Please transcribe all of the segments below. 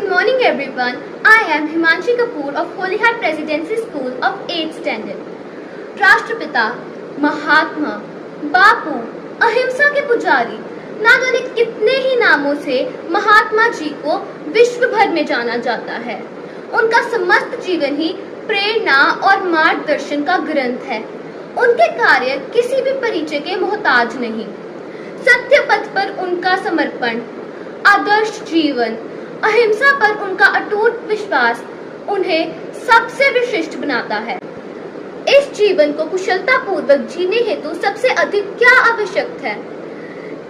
Good morning everyone. I am Himanshi Kapoor of Holy Heart Presidency School of 8th Standard. राष्ट्रपिता, महात्मा, बापू, अहिंसा के पुजारी, ना जाने कितने ही नामों से महात्मा जी को विश्व भर में जाना जाता है। उनका समस्त जीवन ही प्रेरणा और मार्गदर्शन का ग्रंथ है। उनके कार्य किसी भी परिचय के मोहताज नहीं। सत्य पथ पर उनका समर्पण, आदर्श जीवन, अहिंसा पर उनका अटूट विश्वास उन्हें सबसे विशिष्ट बनाता है। इस जीवन को कुशलता पूर्वक जीने हेतु सबसे अधिक क्या आवश्यक है?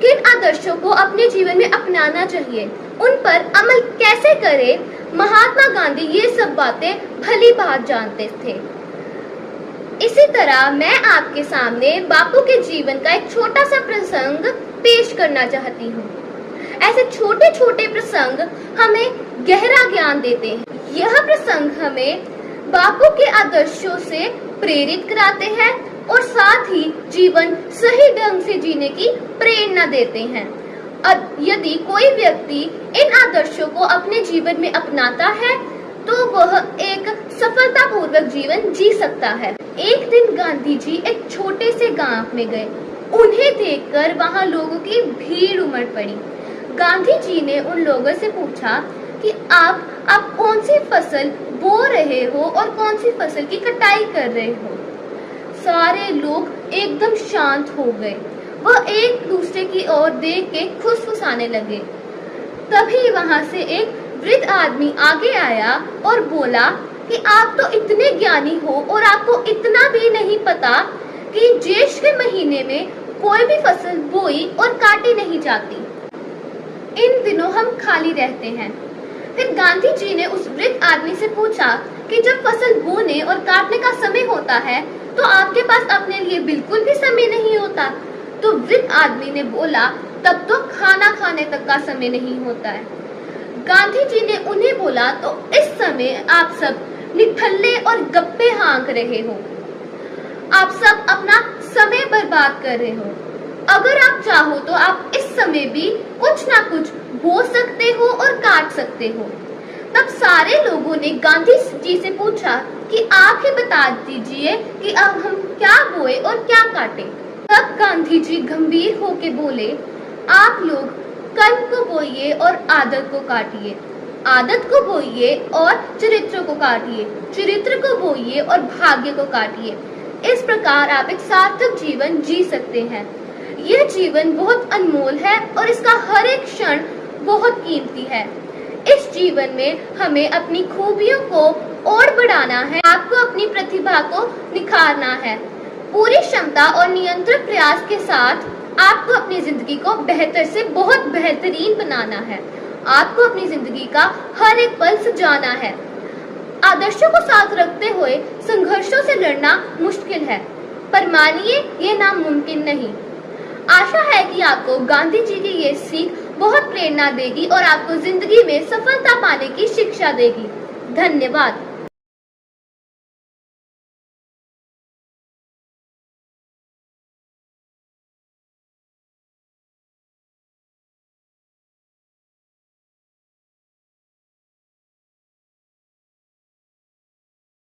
किन आदर्शों को अपने जीवन में अपनाना चाहिए? उन पर अमल कैसे करें? महात्मा गांधी ये सब बातें भली बात जानते थे। इसी तरह मैं आपके सामने बापू के जीवन का एक छोटा सा प्रसंग पेश करना चाहती हूँ। ऐसे छोटे छोटे प्रसंग हमें गहरा ज्ञान देते हैं। यह प्रसंग हमें बापू के आदर्शों से प्रेरित कराते हैं और साथ ही जीवन सही ढंग से जीने की प्रेरणा देते हैं। यदि कोई व्यक्ति इन आदर्शों को अपने जीवन में अपनाता है तो वह एक सफलतापूर्वक जीवन जी सकता है। एक दिन गांधी जी एक छोटे से गांव में गए। उन्हें देखकर वहां लोगों की भीड़ उमड़ पड़ी। गांधी जी ने उन लोगों से पूछा कि आप कौन सी फसल बो रहे हो और कौन सी फसल की कटाई कर रहे हो। सारे लोग एकदम शांत हो गए। वह एक दूसरे की ओर देख के फुसफुसाने लगे। तभी वहां से एक वृद्ध आदमी आगे आया और बोला कि आप तो इतने ज्ञानी हो और आपको इतना भी नहीं पता कि ज्येष्ठ के महीने में कोई भी फसल बोई और काटी नहीं जाती। इन दिनों हम खाली रहते हैं। फिर गांधी जी ने उस वृद्ध आदमी से पूछा कि जब फसल बोने और काटने का समय होता है तो आपके पास अपने लिए बिल्कुल भी समय नहीं होता। तो वृद्ध आदमी ने बोला, तब तो खाना खाने तक का समय नहीं होता है। गांधी जी ने उन्हें बोला, तो इस समय आप सब निठल्ले और गप्पे हाँक रहे हो। आप सब अपना समय बर्बाद कर रहे हो। अगर आप चाहो तो आप इस समय भी कुछ ना कुछ बो सकते हो और काट सकते हो। तब सारे लोगों ने गांधी जी से पूछा कि आप ही बता दीजिए कि अब हम क्या बोए और क्या काटे। तब गांधी जी गंभीर होकर बोले, आप लोग कर्म को बोइए और आदत को काटिए, आदत को बोइए और चरित्र को काटिए, चरित्र को बोइए और भाग्य को काटिए। इस प्रकार आप एक सार्थक जीवन जी सकते हैं। यह जीवन बहुत अनमोल है और इसका हर एक क्षण बहुत कीमती है। इस जीवन में हमें अपनी खूबियों को और बढ़ाना है। आपको अपनी प्रतिभा को निखारना है। पूरी क्षमता और निरंतर प्रयास के साथ आपको अपनी जिंदगी को बेहतर से बहुत बेहतरीन बनाना है। आपको अपनी जिंदगी का हर एक पल सजाना है। आदर्शों को साथ रखते हुए संघर्षों से लड़ना मुश्किल है, पर मानिए ये नामुमकिन नहीं। आशा है कि आपको गांधी जी की ये सीख बहुत प्रेरणा देगी और आपको जिंदगी में सफलता पाने की शिक्षा देगी। धन्यवाद।